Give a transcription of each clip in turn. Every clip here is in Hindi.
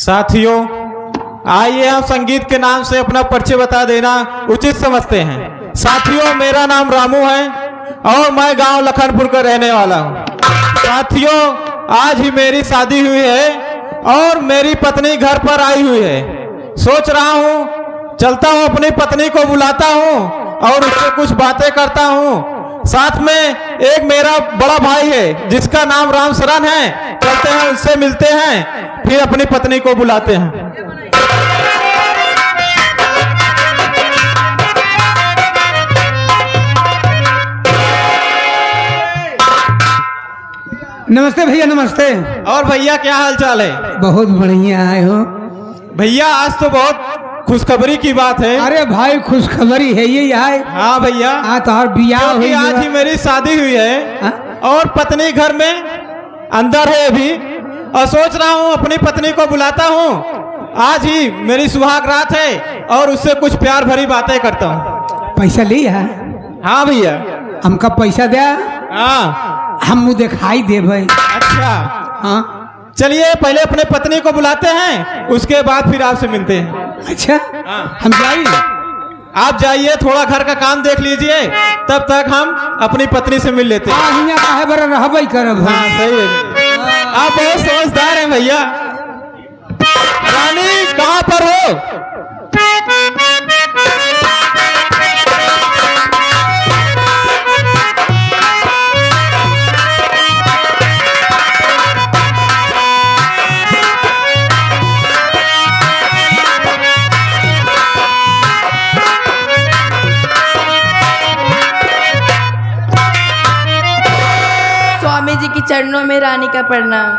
साथियों, आइए हम संगीत के नाम से अपना परिचय बता देना उचित समझते हैं। साथियों, मेरा नाम रामू है और मैं गांव लखनपुर का रहने वाला हूं। साथियों, आज ही मेरी शादी हुई है और मेरी पत्नी घर पर आई हुई है। सोच रहा हूं, चलता हूं, अपनी पत्नी को बुलाता हूं और उससे कुछ बातें करता हूं। साथ में एक मेरा बड़ा भाई है जिसका नाम राम शरण है। चलते हैं, उससे मिलते हैं, फिर अपनी पत्नी को बुलाते हैं। नमस्ते भैया, नमस्ते। और भैया, क्या हाल चाल है? बहुत बढ़िया आए हो भैया। आज तो बहुत खुशखबरी की बात है। अरे भाई, खुशखबरी है ये यहाँ। हाँ भैया, तो और बियाह हुई आज ही मेरी शादी हुई है और पत्नी घर में अंदर है अभी, और सोच रहा हूँ अपनी पत्नी को बुलाता हूँ। आज ही मेरी सुहाग रात है और उससे कुछ प्यार भरी बातें करता हूँ। पैसा लिया? हाँ भैया। हमका पैसा दे। हाँ, हम मुँह दिखाई दे भाई। अच्छा, हाँ, चलिए पहले अपने पत्नी को बुलाते हैं, उसके बाद फिर आपसे मिलते हैं। अच्छा, हाँ। हम जाइए। आप जाइए, थोड़ा घर का काम देख लीजिए, तब तक हम अपनी पत्नी से मिल लेते हैं। हियाँ काहे बड़ा रहबई करब। हाँ, सही है। आप बहुत समझदार हैं भैया। रानी, कहाँ पर हो? स्वामी जी के चरणों में रानी का प्रणाम।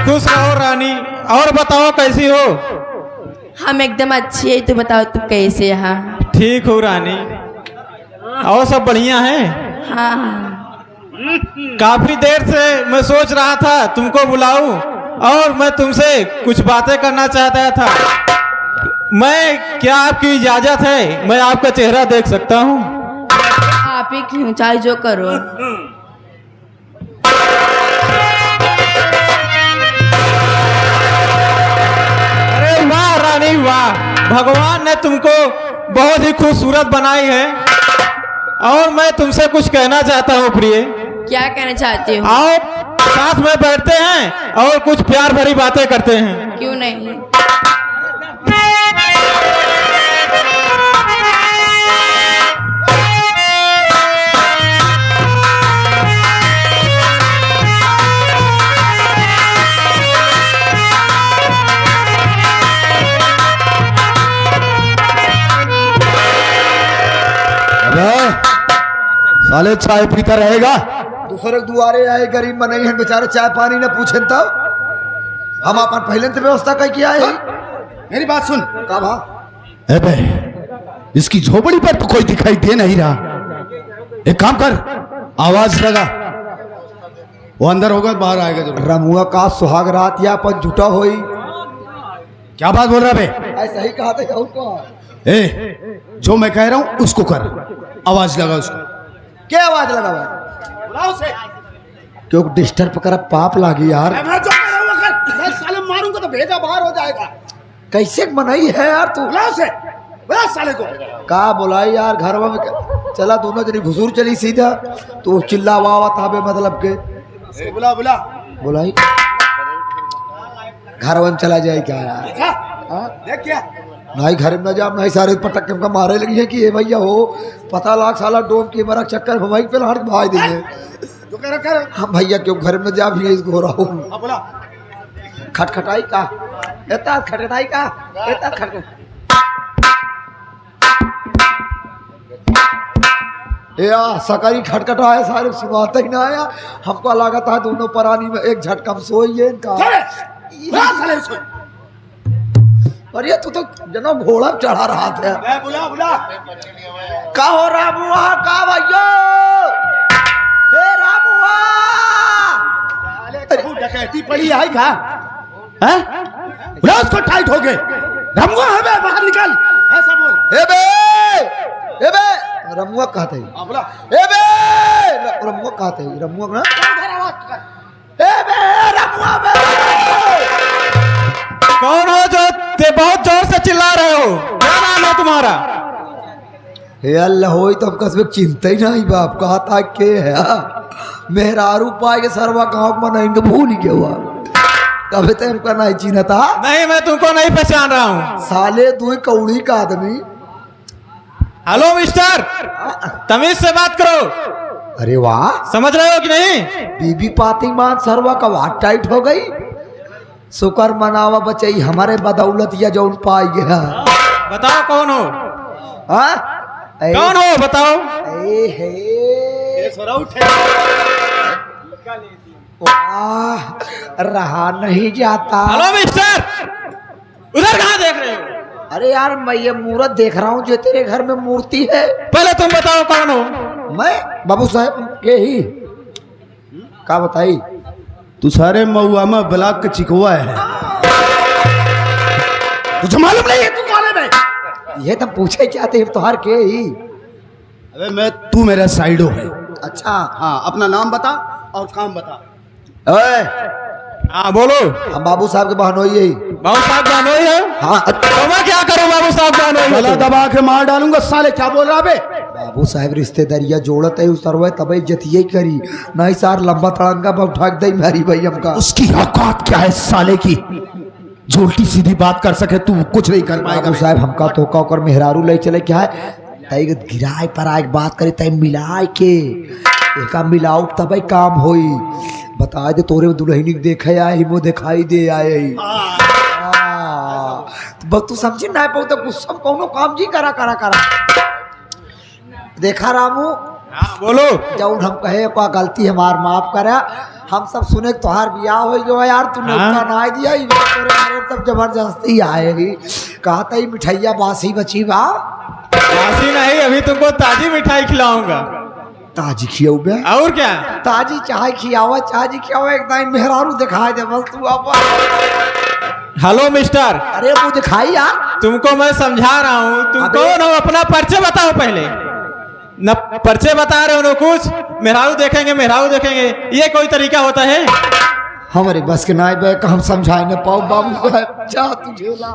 खुश रहो रानी। और बताओ कैसी हो? हम एकदम अच्छी है, तू बताओ तू कैसे? हाँ ठीक हो रानी। और सब बढ़िया है? हाँ। काफी देर से मैं सोच रहा था तुमको बुलाऊं और मैं तुमसे कुछ बातें करना चाहता था। मैं, क्या आपकी इजाजत है? मैं आपका चेहरा देख सकता हूं? आप ही क्यों, चाहे जो करो। अरे वाह रानी वाह, भगवान ने तुमको बहुत ही खूबसूरत बनाई है और मैं तुमसे कुछ कहना चाहता हूँ प्रिय। क्या कहना चाहते हो? आओ साथ में बैठते हैं और कुछ प्यार भरी बातें करते हैं। क्यों नहीं। साले चाय पीता रहेगा, दूसरे दुआरे आए गरीब में नहीं है बेचारे, चाय पानी न पूछे तब हम अपन पहले से व्यवस्था कह किया है। मेरी बात सुन। का भा? अबे इसकी झोपड़ी पर तो कोई दिखाई दे नहीं रहा। एक काम कर, आवाज लगा, वो अंदर होगा बाहर आएगा जरूर। रमुआ का सुहाग रात या अपन झूठा होई। क्या बात बोल रहा बे? ऐसा ही कहा था। ए, जो मैं कह रहा हूं उसको कर, आवाज लगा उसको। क्या आवाज लगा भाई? उसे क्यों डिस्टर्ब कर, पाप लागी यार। मैं जो कर रहा हूं, मैं साले मारूंगा तो भेजा बाहर हो जाएगा। कैसे मनाई है यार तू? बुला उसे, बुला साले को। का बुलाई यार, घर में चला दोनों जनी घुसूर चली सीधा, तो चिल्ला वावा था बे मतलब के। बुला बुला बुलाई, घर में चला जाए क्या यार? देख क्या नहीं, घर में जा नहीं, सारे पटक के मारे लगी है कि ये भैया हो पता लाख साला डोम की मरा चक्कर भाई पे लाड़ भाई देंगे। हम भैया क्यों घर में जा भी इसको हो रहा हूँ। खटखटाई का एता, खटखटाई का एता, खटखट या सकरी खटखटा है, सारे सुनाते ही ना आया। हमको लगा था दोनों परानी में एक झटका में सोइए इनका। अरे तू तो जना घोड़ा चढ़ा रहा था। बुला बुला, का हो रहा बुआ? का भैया? हे रामुआ, डकैती पड़ी है का? हैं? बुला उसको, टाइट हो गए। रामुआ है बे, बाहर निकल, ऐसा बोल। ए बे, ए बे, रमुआ कहते हैं। ए बे, रमुआ कहते हैं, रमुआ ना हुआ बे? कौन हो जो बहुत जोर से चिल्ला रहे हो? क्या नाम है तुम्हारा? हे अल्लाह होई तो हम कसबे चिंता ही नहीं बाप कहा था के है मेहरारू पाए के सरवा गाँव में नहीं भूल गया हुआ कभी तो हमका नहीं चिन्ह था। नहीं, मैं तुमको नहीं पहचान रहा हूँ। साले तू ही कौड़ी का आदमी। हेलो मिस्टर, तमीज से बात करो। अरे वाह, समझ रहे हो कि नहीं? बीबी पाती मान सरवा का वाट टाइट हो गई। शुक्र मनावा बचई हमारे बदौलत या जौन पाई गया। बताओ कौन हो? हाँ? कौन हो बताओ? ए हे वाह, रहा नहीं जाता। हेलो मिस्टर, उधर कहाँ देख रहे हो? अरे यार मैं ये मूर्त देख रहा हूँ जो तेरे घर में मूर्ति है। पहले तुम बताओ कौन हो? मैं बाबू साहब के ही का बताई। तू सारे मऊआमा ब्लॉक का चिकवा है। तुझे मालूम नहीं है तू कौन है? ये तुम पूछे चाहते हैं तुहार के ही। अबे तू मेरा साइडो है। अच्छा हाँ, अपना नाम बता और काम बता। ओए, हाँ बोलो। हम बाबू साहब के बहनोई यही। बाबू साहब जानोई है? हाँ तो मैं क्या करूं बाबू साहब जानोई गला है? दबा के मार डालूंगा साले। क्या बोल रहा बे? बाबू साहब रिश्तेदारिया जोड़त है उस सरवे तबे जतिये करी नहीं सार लंबा तड़ंगा पर उठा दे मारी भाई हमका। उसकी औकात क्या है साले की? जो उल्टी सीधी बात कर सके तू कुछ नहीं कर पाएगा। बाबू साहब हमका तो कर मेहरारू ले चले क्या है तई गिराए पर आए बात करे तई मिलाए के एका मिलाऊ तबे काम होई। बता दे तोरे दुल्हनी देखे आए हिमो दिखाई दे आए। तो तू समझी ना पाऊ तो गुस्सा कोनो काम जी करा करा करा। देखा रामू, हाँ बोलो। जब हम कहे को गलती हमार माफ करा। हम सब सुने तोहार बियाह हो गयो यार तू न्योता ना दिया ई तब जबरदस्ती आए ही कहा था मिठाइया बासी बची बा। बासी नहीं, अभी तुमको ताजी मिठाई खिलाऊंगा। ताजी खियाऊ बे? और क्या? ताजी चाय खियावा ताजी खियावा एक दाई मेहरारू दिखाई दे बस तू आप। हेलो मिस्टर, अरे वो दिखाई यार। तुमको मैं समझा रहा हूँ। तुम अबे- कौन हो? अपना परिचय बताओ पहले। न परिचय बता रहे हो न कुछ। मेहरारू देखेंगे मेहरारू देखेंगे, ये कोई तरीका होता है? हमारे बस के नाई बे हम समझाए न पाओ बाबू साहब जा तुझे ला।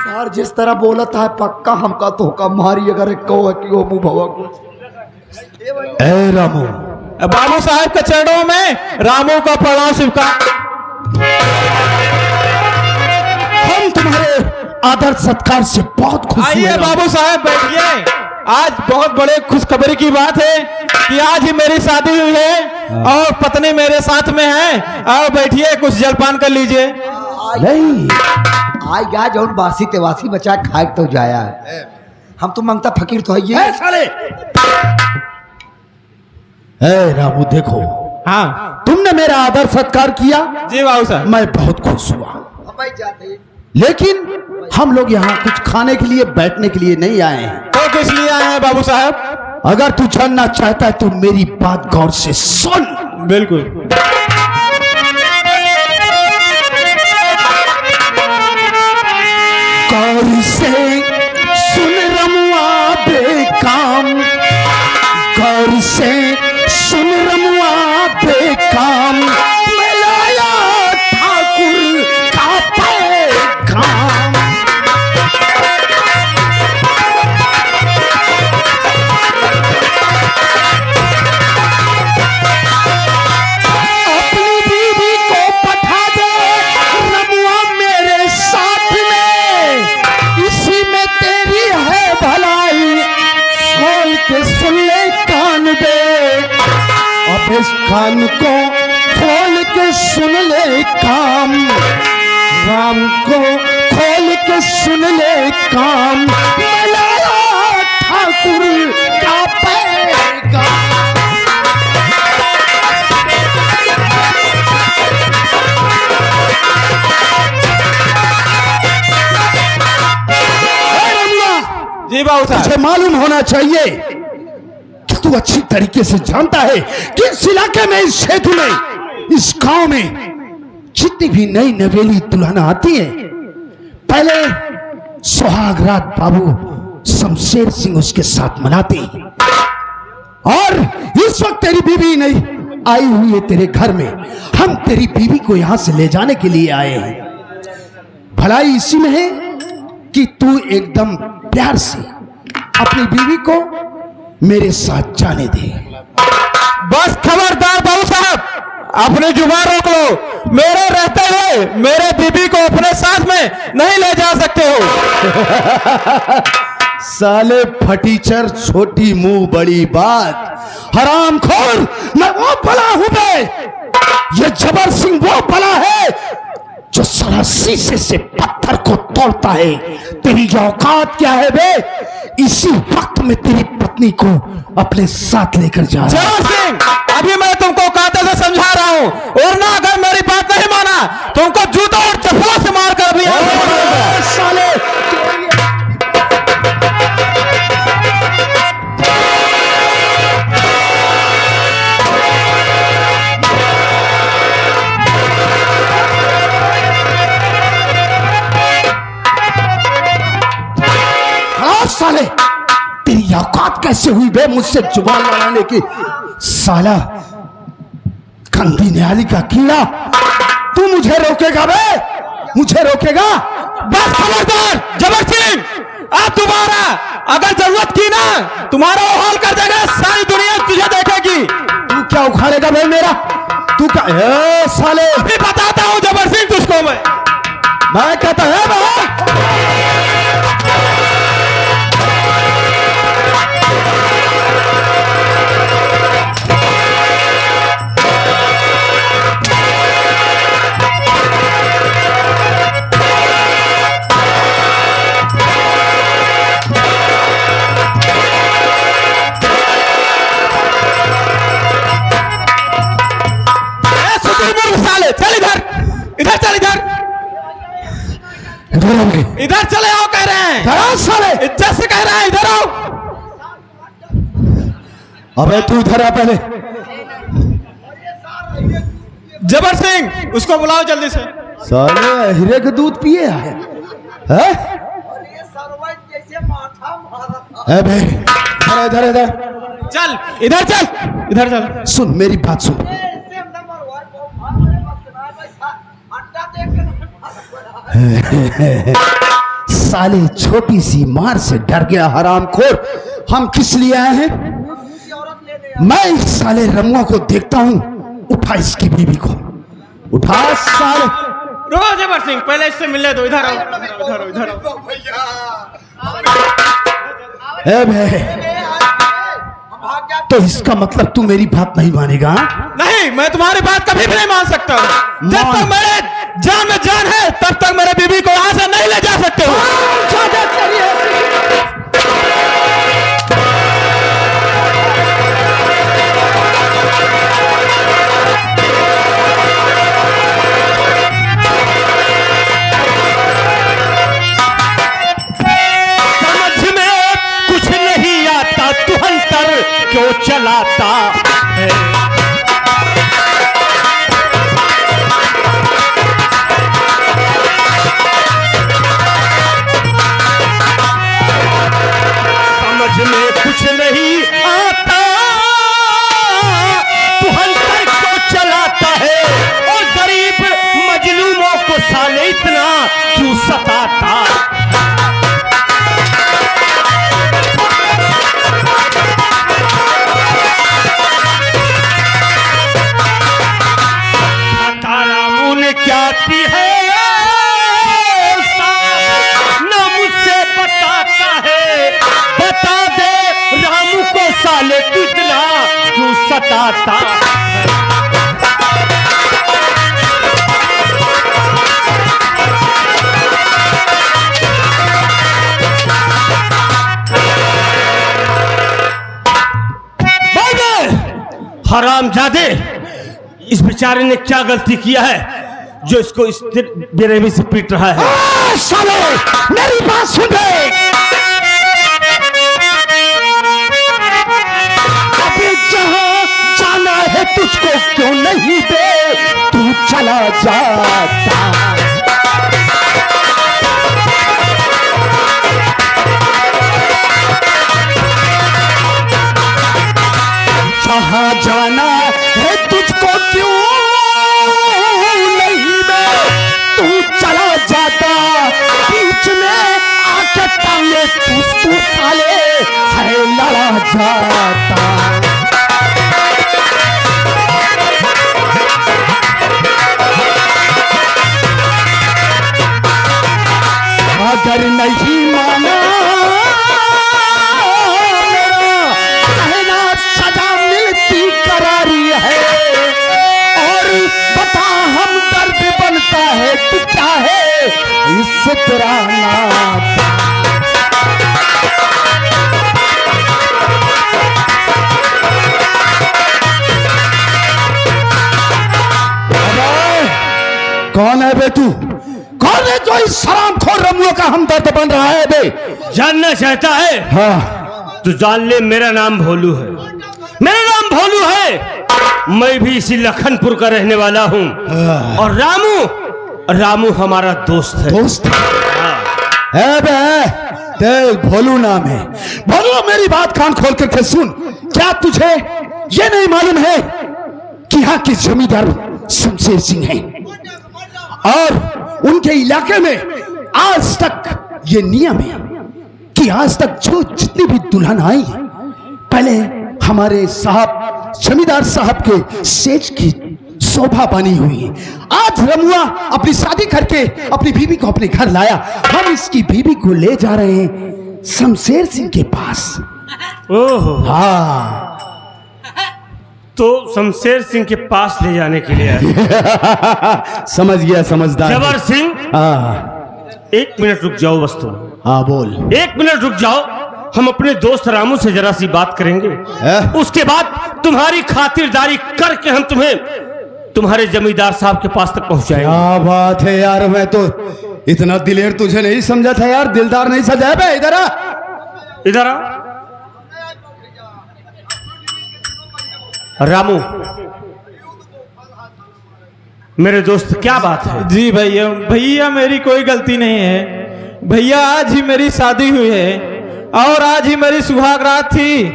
सर जिस तरह बोलता है पक्का हमका तो का मारी अगर एक कहो कि वो मुंह भवा कुछ। ए रामू, बाबू साहब के चरणों में रामू का प्रणाम स्वीकार। हम तुम्हारे आदर सत्कार से बहुत खुश हुए। आइए बाबू साहब बैठिए। आज बहुत बड़े खुशखबरी की बात है कि आज ही मेरी शादी हुई है और पत्नी मेरे साथ में है। आओ बैठिए, कुछ जलपान कर लीजिए। नहीं, आई गया जौन बासी तेवासी बचा खाए तो जाया है। हम तो मांगता फकीर तो है ये साले। ए रामू देखो, हाँ तुमने मेरा आदर सत्कार किया, जी बाबू साहब। मैं बहुत खुश हुआ। हम जाते लेकिन हम लोग यहाँ कुछ खाने के लिए बैठने के लिए नहीं आए हैं। तो किस लिए आए हैं बाबू साहब? अगर तू जानना चाहता है तो मेरी बात गौर से सुन। बिल्कुल। गौर से सुन रमुआ बेकाम, गौर से सुन रमुआ बेकाम, मैं लाया ठाकुर का पैगाम। अपनी बीवी को पठा दे रमुआ मेरे साथ में, इसी में तेरी है भलाई, खोल के सुन ले कान बे। अब इस कान को खोल के सुन ले काम, राम को खोल के सुन ले काम, मैं लाया ठाकुर का पैगाम। जी बाबू साहब। तुझे मालूम होना चाहिए कि तू अच्छी तरीके से जानता है कि इस इलाके में, इस क्षेत्र में, इस गांव में जितनी भी नई नवेली दुल्हन आती है, पहले सुहागरात बाबू शमशेर सिंह उसके साथ मनाते हैं। और इस वक्त तेरी बीवी नहीं, आई हुई है तेरे घर में। हम तेरी बीवी को यहां से ले जाने के लिए आए हैं। भलाई इसी में है कि तू एकदम प्यार से अपनी बीवी को मेरे साथ जाने दे। बस खबरदार बाबू साहब, अपनी जुबान रोक लो। मेरे रहते हुए मेरे बीबी को अपने साथ में नहीं ले जा सकते हो। साले फटीचर, छोटी मुंह बड़ी बात, हरामखोर। मैं वो बला हूं बे, ये जबर सिंह वो बला है जो सारा शीशे से पत्थर को तोड़ता है। तेरी औकात क्या है बे? इसी वक्त में तेरी पत्नी को अपने साथ लेकर जा रहा हूं। जबर सिंह, अभी मैं तुमको कायदे से समझा रहा हूँ, और ना अगर मेरी बात नहीं माना तुमको जूता और चप्पलों से मारकर भी साले साले तेरी औकात कैसे हुई बे मुझसे जुबान लड़ाने की? साला गंदी न्याली का कीड़ा, तू मुझे रोकेगा बे? मुझे रोकेगा? बस खबरदार जबर सिंह, आप दोबारा अगर जरूरत की ना तुम्हारा हाल कर देगा, सारी दुनिया तुझे देखेगी। तू क्या उखाड़ेगा बे मेरा? तू क्या? ए साले अभी बताता हूँ जबर सिंह तुझको मैं कहता है बे? साले चल इधर, इधर चल, इधर चले आओ कह रहे हैं। साले इज्जत से कह रहे हैं, इधर आओ। अबे तू इधर आ पहले। जबर सिंह, उसको बुलाओ जल्दी से। साले हीरे का दूध पिए है? बे इधर इधर चल इधर चल, इधर चल। सुन मेरी बात सुन। साले छोटी सी मार से डर गया हरामखोर। हम किस लिए आए हैं? मैं इस साले रमुआ को देखता हूं। उठा इसकी बीवी को, उठा साले। रुको जबर सिंह, पहले इससे मिलने दो। इधर आओ, इधर आओ, इधर आओ। तो इसका मतलब तू मेरी बात नहीं मानेगा? नहीं, मैं तुम्हारी बात कभी भी नहीं मान सकता हूँ। जब तक मेरे जान में जान है तब तक मेरे बीवी को यहाँ से नहीं ले जा सकते हो। समझ में कुछ नहीं आता, तू हंतर क्यों चलाता है? समझ में कुछ नहीं आता, तू हंतर क्यों चलाता है? और गरीब मजलूमों को साले इतना क्यों सताता? क्या की है ना मुझसे बताता है? बता दे रामू को साले कितना क्यों सताता? हरामजादे, इस बेचारे ने क्या गलती किया है जो इसको इस बेरहमी से पीट रहा है? साले मेरी बात सुन रहे। अबे जहां जाना है तुझको क्यों नहीं दे तू चला जाता? जहां जाना है तुझको क्यों नहीं मैं तू चला जाता बीच में आके टांगे तू साले है लड़ा जाता। अगर नहीं माना मेरा कहना सजा मिलती करारी है और बता हम दर्द बनता है तू क्या है इससे तेरा नाता। कौन है बे तू? कौन है जो इस सलामखोर रमुआ का हमदर्द बन रहा है बे? जानना चाहता है? हाँ तो जान ले, मेरा नाम भोलू है। मेरा नाम भोलू है। मैं भी इसी लखनपुर का रहने वाला हूँ। और रामू हमारा दोस्त है। दोस्त है बे? ते भोलू नाम है। भोलू मेरी बात कान खोल करके सुन। क्या तुझे ये नहीं मालूम है कि यहाँ के जमींदार शमशेर सिंह हैं और उनके इलाके में आज तक ये नियम है कि आज तक जो जितनी भी दुल्हन आई पहले हमारे साहब जमींदार साहब के सेज की शोभा बनी हुई है। आज रमुआ अपनी शादी करके अपनी बीवी को अपने घर लाया। हम इसकी बीवी को ले जा रहे हैं शमशेर सिंह के पास। ओहो, हाँ तो शमशेर सिंह के पास ले जाने के लिए आए। समझ गया, समझदार। जबर सिंह, हाँ 1 मिनट रुक जाओ बस तुम। हाँ बोल। 1 मिनट रुक जाओ, हम अपने दोस्त रामू से जरा सी बात करेंगे। उसके बाद तुम्हारी खातिरदारी करके हम तुम्हें तुम्हारे जमींदार साहब के पास तक पहुंचाएंगे। क्या बात है यार, मैं तो इतना दिलेर तुझे नहीं समझा था यार। दिलदार नहीं सजा है बे। इधर आ, इधर आ। रामू, मेरे दोस्त क्या बात है? जी भैया मेरी कोई गलती नहीं है भैया। आज ही मेरी शादी हुई है और आज ही मेरी सुहाग रात थी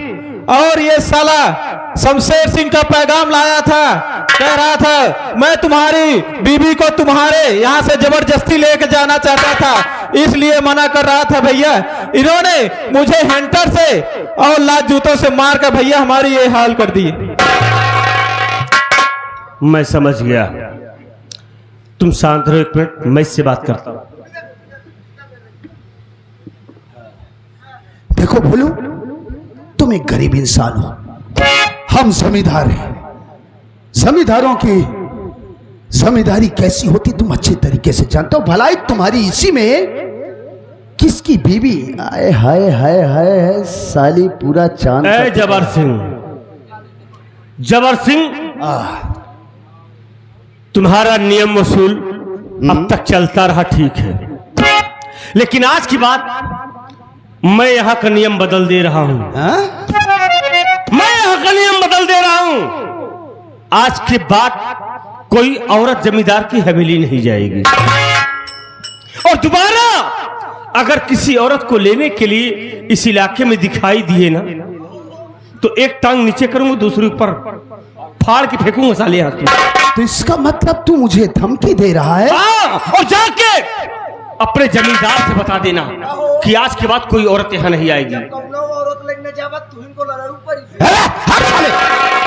और ये साला शमशेर सिंह का पैगाम लाया था। कह रहा था मैं तुम्हारी बीवी को तुम्हारे यहाँ से जबरदस्ती लेके जाना चाहता था, इसलिए मना कर रहा था भैया। इन्होंने मुझे हैंटर से और लात जूतों से मार कर भैया हमारी ये हाल कर दी। मैं समझ गया, तुम शांत रहो 1 मिनट, मैं इससे बात करता हूं। देखो भोलू, तुम एक गरीब इंसान हो, हम जमींदार हैं। जमींदारों की जमींदारी कैसी होती तुम अच्छे तरीके से जानते हो। भलाई तुम्हारी इसी में किसकी बीवी? आए हाय हाय हाय साली पूरा चांद। ए जबर सिंह, तुम्हारा नियम वसूल अब तक चलता रहा, ठीक है, लेकिन आज की बात मैं यहाँ का नियम बदल दे रहा हूं। मैं यहाँ का नियम बदल दे रहा हूं। आज के बाद कोई औरत जमींदार की हवेली नहीं जाएगी और दोबारा अगर किसी औरत को लेने के लिए इस इलाके में दिखाई दिए ना तो एक टांग नीचे करूंगा, दूसरी ऊपर फाड़ के फेंकूंगा साले हाथ में। तो इसका मतलब तू मुझे धमकी दे रहा है? हाँ, और जाके अपने जमींदार से बता देना कि आज के बाद कोई औरत यहाँ नहीं आएगी।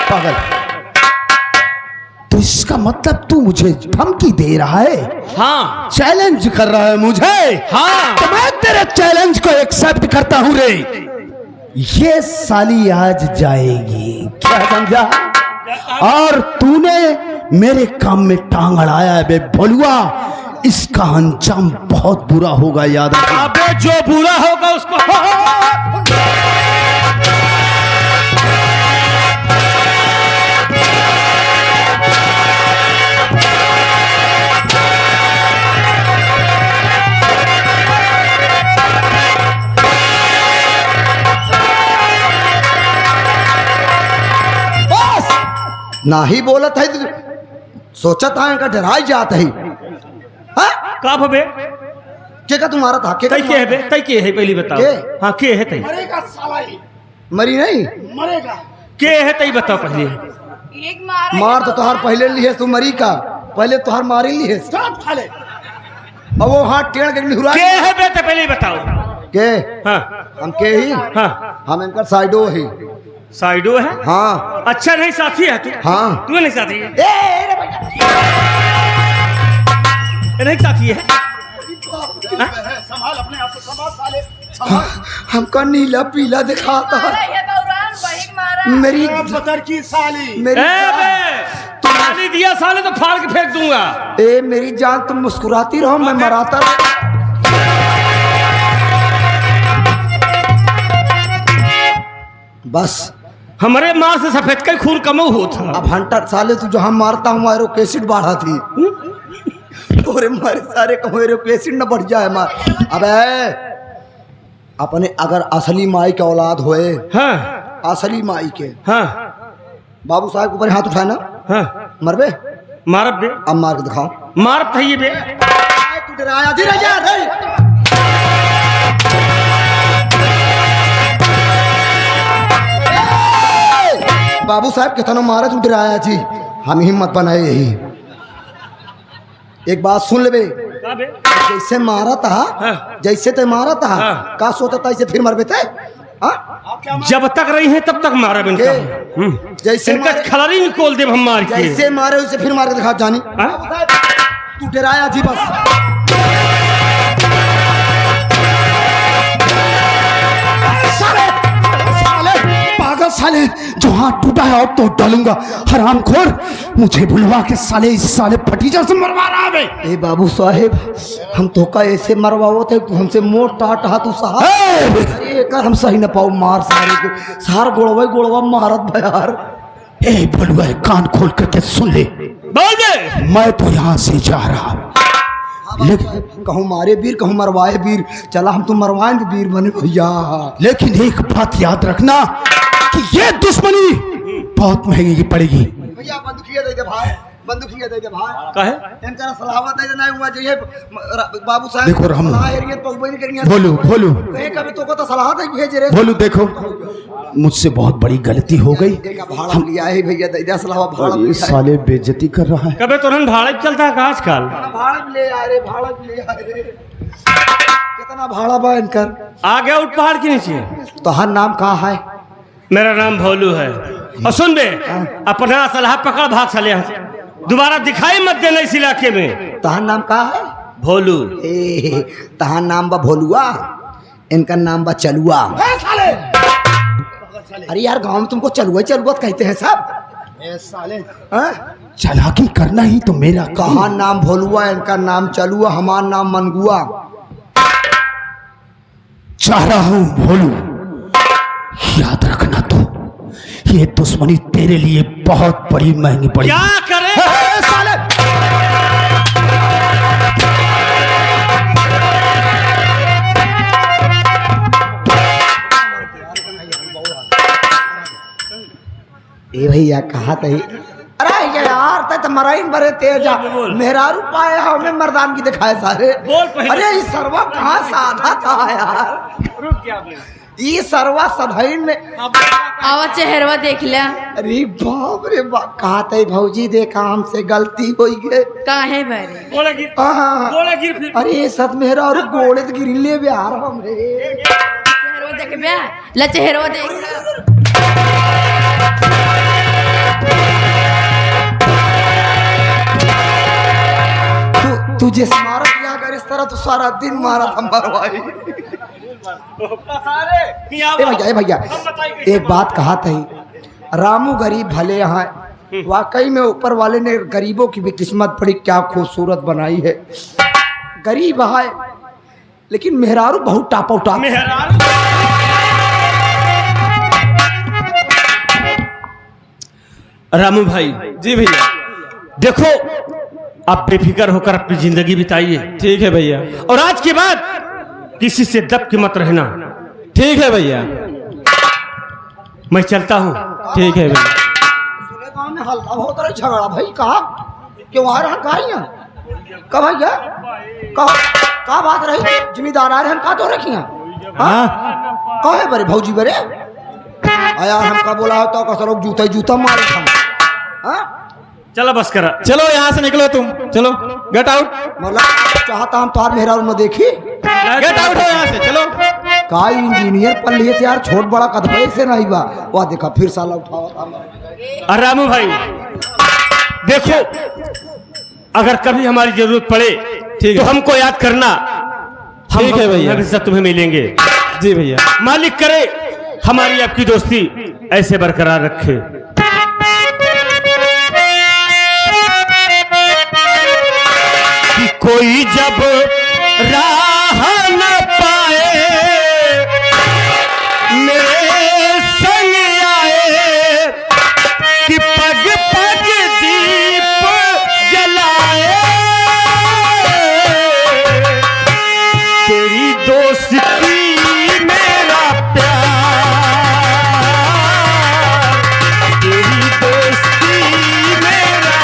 पागल, तो इसका मतलब तू मुझे धमकी दे रहा है? हाँ, चैलेंज कर रहा है मुझे? हाँ, तो मैं तेरे चैलेंज को एक्सेप्ट करता हूं रे। ये साली आज जाएगी, क्या समझा? और तूने मेरे काम में टांग अड़ाया है बे भोलुआ, इसका अंजाम बहुत बुरा होगा, याद रखना। अबे जो बुरा होगा उसको ना ही बोलत है तो सोचत है का डराई जात है। का भबे के का तुम्हारा था? के का तई के है बे? तई के है पहली बताओ। के? हाँ, के है तई? मरी नहीं के है तई बताओ पहले। एक मारा मार तो तुहार पहले लिए तू मरी का पहले तुहार मारी लिए साले अब वो हाथ टेढ़ के निहुरा के है बेटे पहले ही बताओ। के हाँ हम के ही हाँ हम इनका साइडो ही साइडो है। हाँ अच्छा नहीं साथी है तू। हाँ। तू नहीं साथी है। ए, नहीं साथी है। संभाल अपने आप को संभाल साले हमका नीला पीला दिखाता है ये बौरान बहिक मारा मेरी बतर की साली मेरी ए बे तू गाली दिया साले तो फाड़ के फेंक दूंगा। ए मेरी जान तुम मुस्कुराती रहो मैं मराता रहो। बस हमारे माँ से सफेद का खून कम होता। अब हंटर साले तू जहां मारता हूँ एरो एसिड बढ़ा थी तोरे मारे सारे कहो एरो एसिड न बढ़ जाए मार। अबे अपने अगर असली माई के औलाद होए हाँ असली माई के हाँ बाबू साहब के ऊपर हाथ उठाए ना हाँ मरबे मारब बे अब मार के दिखाओ। मारब था ये बे। तू डराया धीरे जा रे बाबू साहब कितना मारे तू डराया जी हम हिम्मत बनाए यही। एक बात सुन ले बे का बे? जैसे मारा था हाँ। जैसे ते मारा था हाँ। का सोचा था इसे फिर मरबे थे हाँ? जब तक रही है तब तक मारब इनका। जैसे इनका मारे- खलारी निकोल दे हम मार के। जैसे मारे उसे फिर मार के दिखा जानी हाँ? तू डराया जी बस साले साले पागल साले जो हाथ टूटा है अब तो डालूंगा हरामखोर मुझे बुलवा के साले इस साले फटीचर से मरवा रहा है। ए बाबू साहेब हम तो का ऐसे मरवाओ थे तू हमसे मोट टाट हा तू साहब अरे कर हम सही न पाऊ मार सारे के सार गोड़वा मारत भयार। ए बुलवा कान खोल करके सुन ले बोल दे। मैं तो यहाँ से जा रहा हूँ लेकिन कहूँ मारे वीर कहूँ मरवाए वीर चला हम तो मरवाएंगे वीर बने भैया। लेकिन एक बात याद रखना कि ये दुश्मनी बहुत महंगी की पड़ेगी। भैया बंदूकिया दे दे भाई बंदूकिया दे दे भाई काहे? इनका सलाहत दे देना हुआ जो ये बाबू साहब देखो हम सलाह एरिया पगबई नहीं करेंगे बोलू बोलू कहे कभी तो को तो सलाह दे भेज रे बोलू देखो मुझसे बहुत बड़ी गलती हो गई। देखा भाड़ा लिया है भैया दे दे सलाह भाड़ा ये साले बेइज्जती कर रहा है। कबे तुरंत भाड़े पे चलता है का आजकल। भाड़ा भी ले आए रे भाड़ा भी ले आए रे कितना भाड़ा बा इनकर। आ गया उठ पहाड़ के नीचे। तो हर नाम कहाँ है मेरा नाम भोलू है। और सुन बे अपना सलाह पकड़ भाग चले यहाँ से। दोबारा दिखाई मत देना इस इलाके में। तहार नाम कहाँ है भोलू ए तहार नाम बा भोलुआ इनका नाम बा चलुआ। अरे यार गांव में तुमको चलुआ चलुआ कहते हैं सब हाँ? चालाकी करना ही तो मेरा काम। कहाँ नाम भोलुआ इनका नाम चलुआ हमारा नाम मनगुआ। चाह रहा हूँ भोलू याद रखना तो ये दुश्मनी तेरे लिए बहुत बड़ी महंगी पड़ेगी। क्या करे? साले ए भैया कहा तही अरे यार तय तो मराइन बड़े तेज मेहरारू पाए हमें मर्दान की दिखाए सारे। बोल पहले। अरे ये सर्वा कहाँ साधा था यार ये सर्वा सधैन में आवा चेहरवा देख लिया अरे बाप रे बाप कहा तही भौजी देखा हमसे गलती हो गई। काहे बारे बोले गिर हाँ। बोले गिर फिर। अरे सत मेहरारू गोड़े तो गिरिले बिहार हमरे चेहरवा देख बे ला चेहरवा देख तू जिस मारा किया अगर इस तरह तो सारा दिन मारा था मरवाई। ए भैया एक बात कहा था रामू गरीब भले यहाँ वाकई में ऊपर वाले ने गरीबों की भी किस्मत बड़ी क्या खूबसूरत बनाई है। गरीब है लेकिन मेहरारू बहुत टापा उठा। रामू भाई जी भैया देखो आप बेफिक्र होकर अपनी जिंदगी बिताइए। ठीक है भैया और आज के बाद किसी से दब के मत रहना। ठीक है भैया मैं चलता हूँ। ठीक है भैया। गाँव में हल्ला बहुत रहा झगड़ा भाई कहा क्यों आ रहा कहा कब भैया कहा बात रही जिम्मेदार आ रहे हम कहा तो रखिए हाँ कहे बरे भौजी बरे आया हमका बोला तो कसर जूता जूता मारे हम हाँ? चलो बस करा। चलो यहाँ से निकलो तुम, चलो गेट आउट, मतलब चाहता हम तुम्हार मेहरा में देखी गेट आउट हो यहाँ से, चलो। का इंजीनियर पढ़ लिए थे यार, छोट बड़ा कदम से नहीं बा। वह देखा फिर साला उठावा। और रामू भाई देखो, अगर कभी हमारी जरूरत पड़े ठीक तो है। हमको याद करना, हम ठीक है भैया। हमेशा तुम्हें मिलेंगे। जी भैया। मालिक करे हमारी आपकी दोस्ती ऐसे बरकरार रखे। कि कोई जब राह न पाए मेरे संग आए, कि पग पग दीप जलाए, तेरी दोस्ती मेरा प्यार, तेरी दोस्ती मेरा।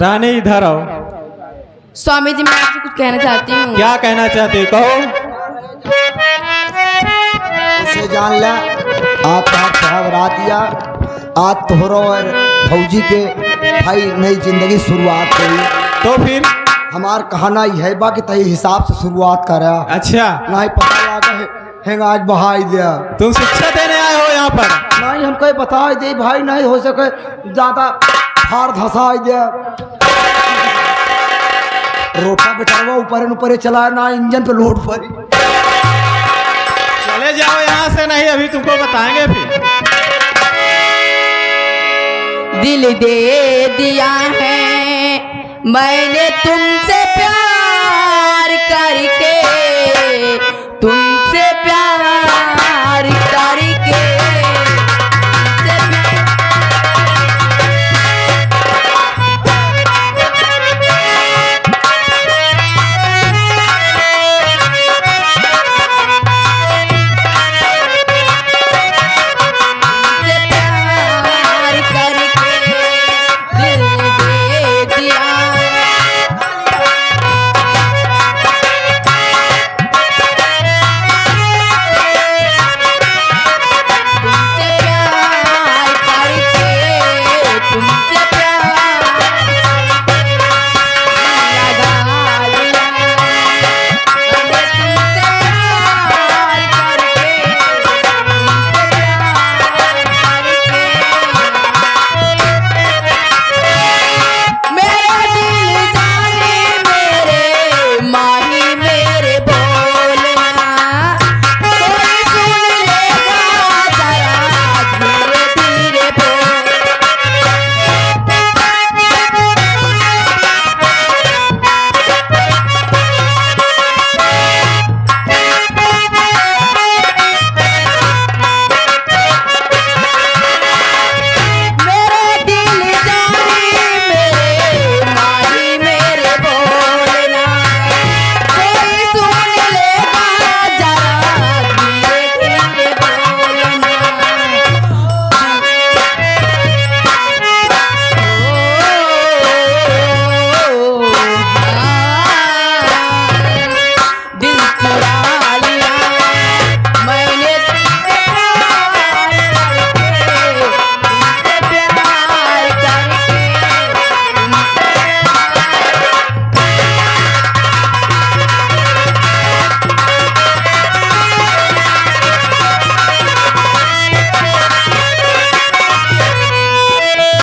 रानी इधर आओ। स्वामी जी, मैं आपसे कुछ कहना चाहती हूँ। क्या कहना चाहते हो, कहो। उसे जान ला, आज साहब रात दिया, आज तोहरो और फौजी के भाई नई जिंदगी शुरुआत हुई। तो फिर हमार कहना यह बा कि तही हिसाब से शुरुआत करा। अच्छा, नहीं पता लगा है आज बहाई दिया। तुम शिक्षा देने आए हो यहाँ पर? नहीं हम कहीं बता दे भाई, नहीं हो सके ज्यादा फाड़ धसा दिया। रोटा बेटावा ऊपर चला ना, इंजन पे लोड पर। चले जाओ यहाँ से, नहीं अभी तुमको बताएंगे फिर। दिल दे दिया है मैंने तुमसे प्यार करके, तुमसे प्यार